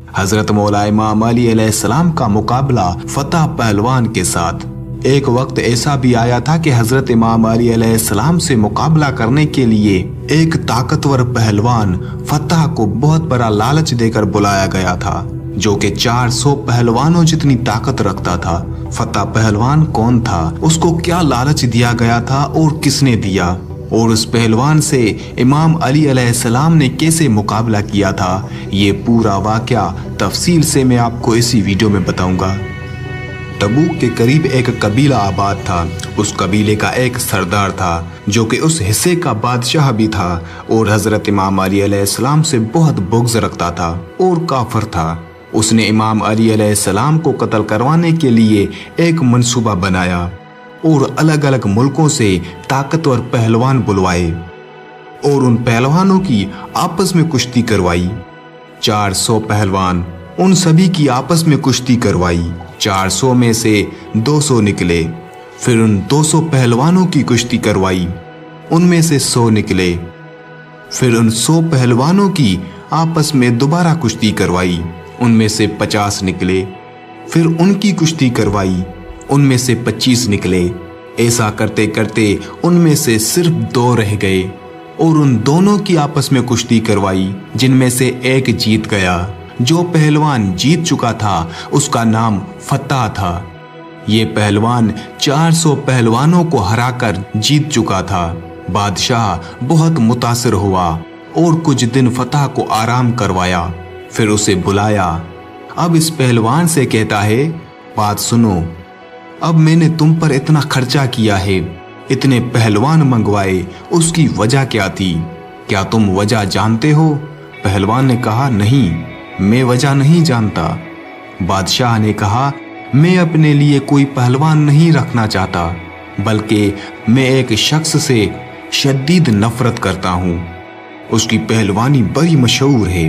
हजरत मौला इमाम अली अलैहिस्सलाम का मुकाबला फतह पहलवान के साथ। एक वक्त ऐसा भी आया था कि हजरत इमाम अली अलैहिस्सलाम से मुकाबला करने के लिए एक ताकतवर पहलवान फतह को बहुत बड़ा लालच देकर बुलाया गया था, जो कि 400 पहलवानों जितनी ताकत रखता था। फतह पहलवान कौन था, उसको क्या लालच दिया गया था और किसने दिया, और उस पहलवान से इमाम अली अलैहिस्सलाम ने कैसे मुकाबला किया था, ये पूरा वाकया तफसील से मैं आपको इसी वीडियो में बताऊंगा। तबूक के करीब एक कबीला आबाद था। उस कबीले का एक सरदार था जो कि उस हिस्से का बादशाह भी था और हजरत इमाम अली अलैहिस्सलाम से बहुत बुग़्ज़ रखता था और काफिर था। उसने इमाम अली अलैहिस्सलाम को कत्ल करवाने के लिए एक मंसूबा बनाया और अलग अलग मुल्कों से ताकतवर पहलवान बुलवाए और उन पहलवानों की आपस में कुश्ती करवाई। 400 पहलवान, उन सभी की आपस में कुश्ती करवाई। 400 में से 200 निकले। फिर उन 200 पहलवानों की कुश्ती करवाई, उनमें से 100 निकले। फिर उन 100 पहलवानों की आपस में दोबारा कुश्ती करवाई, उनमें से 50 निकले। फिर उनकी कुश्ती करवाई, उनमें से 25 निकले। ऐसा करते करते उनमें से सिर्फ 2 रह गए और उन दोनों की आपस में कुश्ती करवाई, जिनमें से एक जीत गया। जो पहलवान जीत चुका था उसका नाम फतह था। ये पहलवान 400 पहलवानों को हराकर जीत चुका था। बादशाह बहुत मुतासिर हुआ और कुछ दिन फतह को आराम करवाया। फिर उसे बुलाया। अब इस पहलवान से कहता है, बात सुनो, अब मैंने तुम पर इतना खर्चा किया है, इतने पहलवान मंगवाए, उसकी वजह क्या थी? क्या तुम वजह जानते हो? पहलवान ने कहा, नहीं, मैं वजह नहीं जानता। बादशाह ने कहा, मैं अपने लिए कोई पहलवान नहीं रखना चाहता, बल्कि मैं एक शख्स से शदीद नफरत करता हूँ। उसकी पहलवानी बड़ी मशहूर है।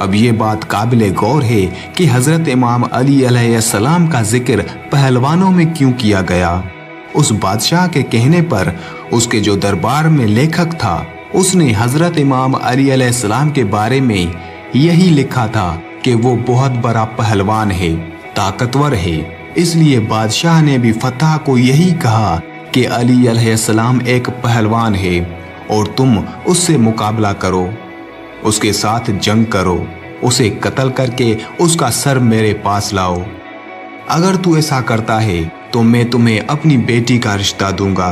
अब ये बात काबिल गौर है कि हजरत इमाम अली अलैहिस्सलाम का जिक्र पहलवानों में क्यों किया गया। उस बादशाह के कहने पर उसके जो दरबार में लेखक था, उसने हजरत इमाम अली अलैहिस्सलाम के बारे में यही लिखा था कि वो बहुत बड़ा पहलवान है, ताकतवर है। इसलिए बादशाह ने भी फतह को यही कहा कि अली अलैहिस्सलाम एक पहलवान है और तुम उससे मुकाबला करो, उसके साथ जंग करो, उसे कत्ल करके उसका सर मेरे पास लाओ। अगर तू ऐसा करता है तो मैं तुम्हें अपनी बेटी का रिश्ता दूंगा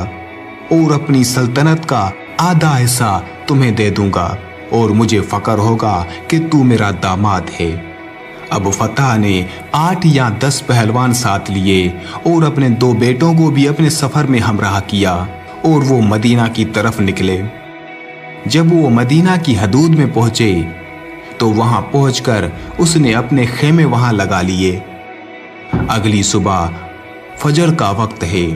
और अपनी सल्तनत का आधा हिस्सा तुम्हें दे दूंगा और मुझे फक्र होगा कि तू मेरा दामाद है। अब फतह ने 8 या 10 पहलवान साथ लिए और अपने 2 बेटों को भी अपने सफर में हमराह किया और वो मदीना की तरफ निकले। जब वो मदीना की हदूद में पहुंचे तो वहां पहुंचकर उसने अपने खेमे वहां लगा लिए। अगली सुबह फजर का वक्त है।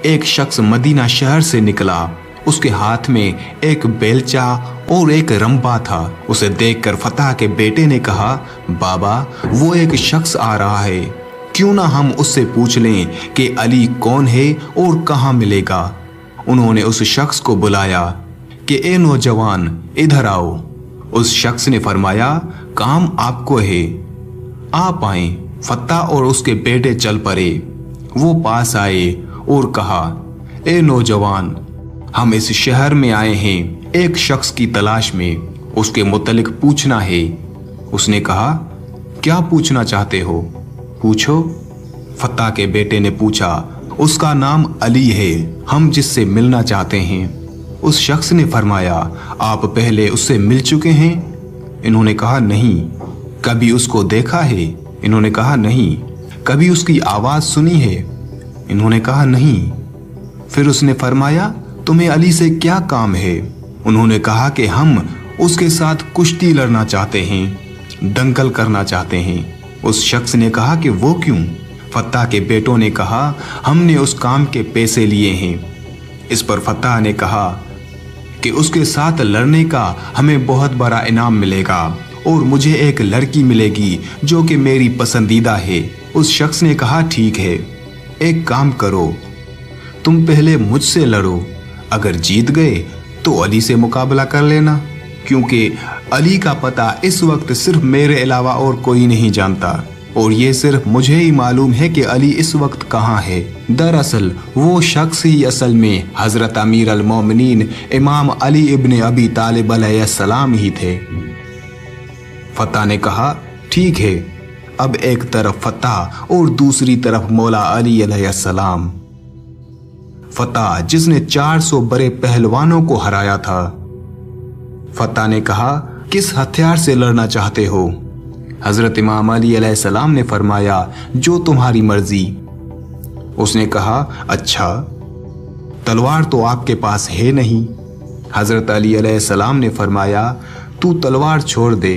एक शख्स मदीना शहर से निकला। उसके हाथ में एक बेलचा और एक रंबा था। उसे देखकर फतह के बेटे ने कहा, बाबा, वो एक शख्स आ रहा है, क्यों ना हम उससे पूछ लें कि अली कौन है और कहाँ मिलेगा। उन्होंने उस शख्स को बुलाया कि ए नौजवान, इधर आओ। उस शख्स ने फरमाया, काम आपको है, आप आए। फतह और उसके बेटे चल पड़े। वो पास आए और कहा, ए नौजवान, हम इस शहर में आए हैं एक शख्स की तलाश में, उसके मुतल्लिक पूछना है। उसने कहा, क्या पूछना चाहते हो? पूछो। फतह के बेटे ने पूछा, उसका नाम अली है, हम जिससे मिलना चाहते हैं। उस शख्स ने फरमाया, आप पहले उससे मिल चुके हैं? इन्होंने कहा, नहीं। कभी उसको देखा है? इन्होंने कहा, नहीं। कभी उसकी आवाज सुनी है? इन्होंने कहा, नहीं। फिर उसने फरमाया, तुम्हें अली से क्या काम है? उन्होंने कहा कि हम उसके साथ कुश्ती लड़ना चाहते हैं, दंगल करना चाहते हैं। उस शख्स ने कहा कि वो क्यों? फतह के बेटों ने कहा, हमने उस काम के पैसे लिए हैं। इस पर फतह ने कहा कि उसके साथ लड़ने का हमें बहुत बड़ा इनाम मिलेगा और मुझे एक लड़की मिलेगी जो कि मेरी पसंदीदा है। उस शख्स ने कहा, ठीक है, एक काम करो, तुम पहले मुझसे लड़ो, अगर जीत गए तो अली से मुकाबला कर लेना। क्योंकि अली का पता इस वक्त सिर्फ मेरे अलावा और कोई नहीं जानता, और ये सिर्फ मुझे ही मालूम है कि अली इस वक्त कहाँ है। दरअसल वो शख्स ही असल में हजरत अमीर अल मोमिनीन इमाम अली इब्ने अबी तालिब अलैहिस्सलाम ही थे। फत्ता ने कहा, ठीक है, अब एक तरफ फत्ता और दूसरी तरफ मौला अली अलैहिस्सलाम। फत्ता जिसने 400 बड़े पहलवानों को हराया था। फत्ता ने कहा, किस हथियार से लड़ना चाहते हो? हजरत इमाम अली अलैहिस्सलाम ने फरमाया, जो तुम्हारी मर्जी। उसने कहा, अच्छा, तलवार तो आपके पास है नहीं। हजरत अली अलैहिस्सलाम ने फरमाया, तू तलवार छोड़ दे,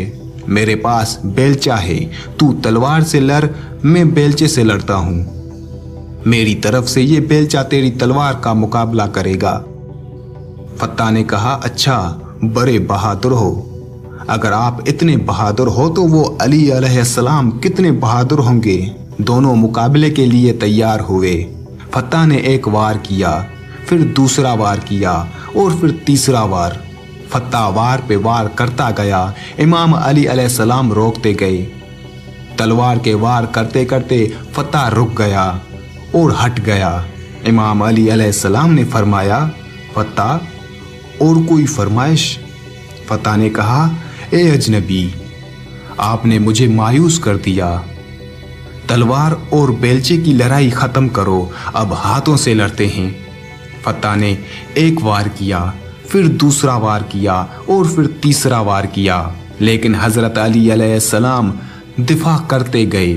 मेरे पास बेलचा है, तू तलवार से लड़, मैं बेलचे से लड़ता हूं। मेरी तरफ से ये बेलचा तेरी तलवार का मुकाबला करेगा। फत्ता ने कहा, अच्छा, बड़े बहादुर हो। अगर आप इतने बहादुर हो तो वो अली अलैहिस्सलाम कितने बहादुर होंगे। दोनों मुकाबले के लिए तैयार हुए। फत्ता ने एक वार किया, फिर दूसरा वार किया और फिर तीसरा वार। फत्ता वार पे वार करता गया। इमाम अली अलैहिस्सलाम रोकते गए। तलवार के वार करते करते फत्ता रुक गया और हट गया। इमाम अली अलैहिस्सलाम ने फरमाया, फत्ता, और कोई फरमाइश? फत्ता ने कहा, ए अजनबी, आपने मुझे मायूस कर दिया। तलवार और बेलचे की लड़ाई खत्म करो, अब हाथों से लड़ते हैं। फत्ता ने एक वार किया, फिर दूसरा वार किया और फिर तीसरा वार किया, लेकिन हजरत अली अलैहिस्सलाम दिफा करते गए,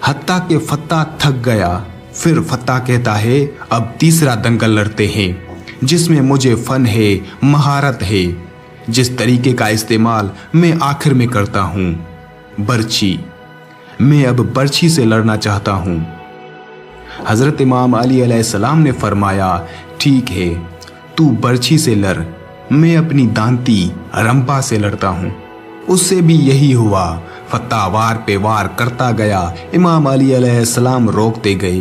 हत्ता के फत्ता थक गया। फिर फत्ता कहता है, अब तीसरा दंगल लड़ते हैं, जिसमें मुझे फन है, महारत है, जिस तरीके का इस्तेमाल मैं आखिर में करता हूं, बर्छी। मैं अब बर्छी से लड़ना चाहता हूं। हजरत इमाम अली अलैहिस्सलाम ने फरमाया, ठीक है, तू बर्छी से लड़, मैं अपनी दांती रंपा से लड़ता हूं। उससे भी यही हुआ। फत्ता वार पे वार करता गया। इमाम अली अलैहिस्सलाम रोकते गए,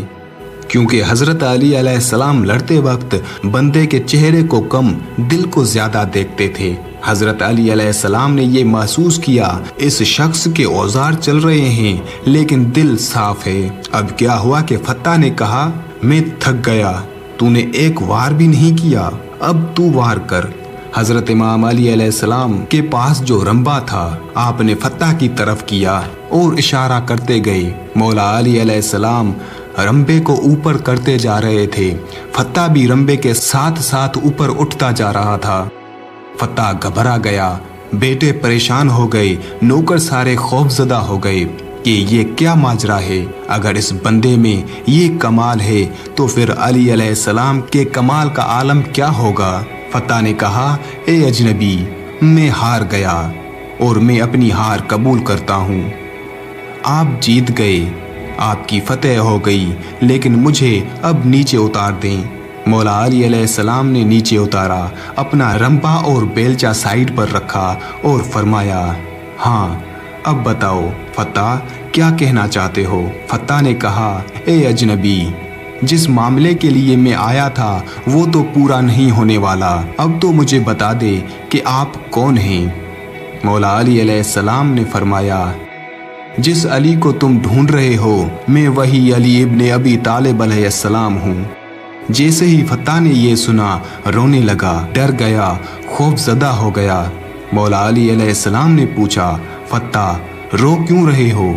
क्योंकि हजरत अली अलैहिस्सलाम लड़ते वक्त बंदे के चेहरे को कम, दिल को ज्यादा देखते थे। हजरत अली अलैहिस्सलाम ने ये महसूस किया, इस शख्स के औजार चल रहे हैं लेकिन दिल साफ है। अब क्या हुआ कि फत्ता ने कहा, मैं थक गया, तूने एक वार भी नहीं किया, अब तू वार कर। हजरत इमाम अली अलैहिस्सलाम के पास जो रंबा था, आपने फत्ता की तरफ किया और इशारा करते गए। मौला अली अलैहिस्सलाम रंबे को ऊपर करते जा रहे थे। फत्ता भी रंबे के साथ साथ ऊपर उठता जा रहा था। फत्ता घबरा गया, बेटे परेशान हो गए, नौकर सारे खौफजदा हो गए कि ये क्या माजरा है। अगर इस बंदे में ये कमाल है तो फिर अली अलैहिस्सलाम के कमाल का आलम क्या होगा। फत्ता ने कहा, ए अजनबी, मैं हार गया और मैं अपनी हार कबूल करता हूँ। आप जीत गए, आपकी फतेह हो गई, लेकिन मुझे अब नीचे उतार दें। मौला अली अलैहिस्सलाम ने नीचे उतारा, अपना रंपा और बेलचा साइड पर रखा और फरमाया, हाँ, अब बताओ फत्ता, क्या कहना चाहते हो। फत्ता ने कहा, ए अजनबी, जिस मामले के लिए मैं आया था वो तो पूरा नहीं होने वाला, अब तो मुझे बता दे कि आप कौन हैं। मौला अली अलैहिस्सलाम ने फरमाया, जिस अली को तुम ढूंढ रहे हो, मैं वही अली इब्ने अबी तालिब अलैहिस्सलाम हूँ। जैसे ही फत्ता ने ये सुना, रोने लगा, डर गया, खौफजदा हो गया। मौला अली अलैहिस्सलाम ने पूछा, फत्ता, रो क्यों रहे हो।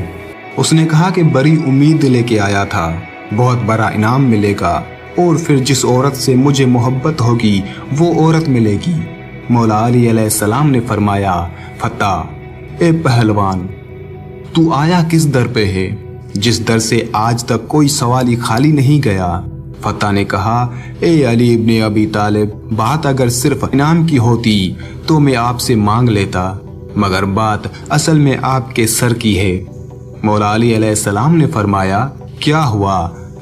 उसने कहा कि बड़ी उम्मीद लेके आया था, बहुत बड़ा इनाम मिलेगा और फिर जिस औरत से मुझे मोहब्बत होगी वो औरत मिलेगी। मौला अली अलैहिस्सलाम ने फरमाया, फत्ता, ए पहलवान, तू आया किस दर पे है, जिस दर से आज तक कोई सवाली खाली नहीं गया। फत्ता ने कहा, ए अली इब्ने अबी तालिब, बात अगर सिर्फ इनाम की होती तो मैं आपसे मांग लेता, मगर बात असल में आपके सर की है। मौला अली अलैहिस्सलाम ने फरमाया, क्या हुआ,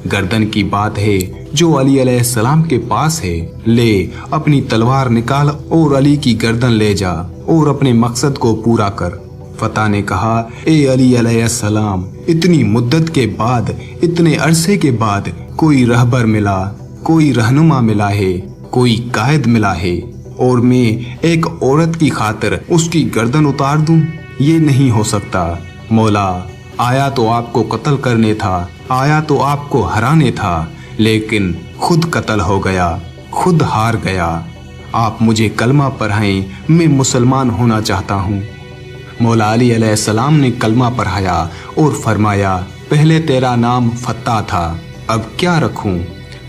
गर्दन की बात है जो अली अलैहिस्सलाम के पास है, ले अपनी तलवार निकाल और अली की गर्दन ले जा और अपने मकसद को पूरा कर। फत्ता ने कहा, ए अली अलैहिस्सलाम, इतनी मुद्दत के बाद, इतने अरसे के बाद कोई रहबर मिला, कोई रहनुमा मिला है, कोई कायद मिला है, और मैं एक औरत की खातिर उसकी गर्दन उतार दूं? ये नहीं हो सकता। मौला, आया तो आपको कत्ल करने था, आया तो आपको हराने था, लेकिन खुद कत्ल हो गया, खुद हार गया। आप मुझे कलमा पढ़ाएं, मैं मुसलमान होना चाहता हूँ। मौला अली अलैहिस्सलाम ने कलमा पढ़ाया और फरमाया, पहले तेरा नाम फत्ता था, अब क्या रखूं?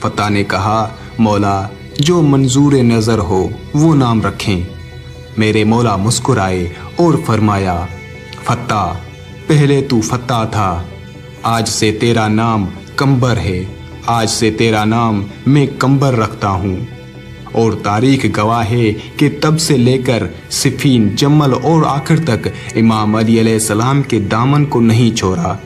फत्ता ने कहा, मौला जो मंजूर नज़र हो वो नाम रखें। मेरे मौला मुस्कुराए और फरमाया, फत्ता, पहले तू फत्ता था, आज से तेरा नाम कंबर है, आज से तेरा नाम मैं कंबर रखता हूँ। और तारीख गवाह है कि तब से लेकर सिफीन, जमल और आखिर तक इमाम अली अलैहिस्सलाम के दामन को नहीं छोड़ा।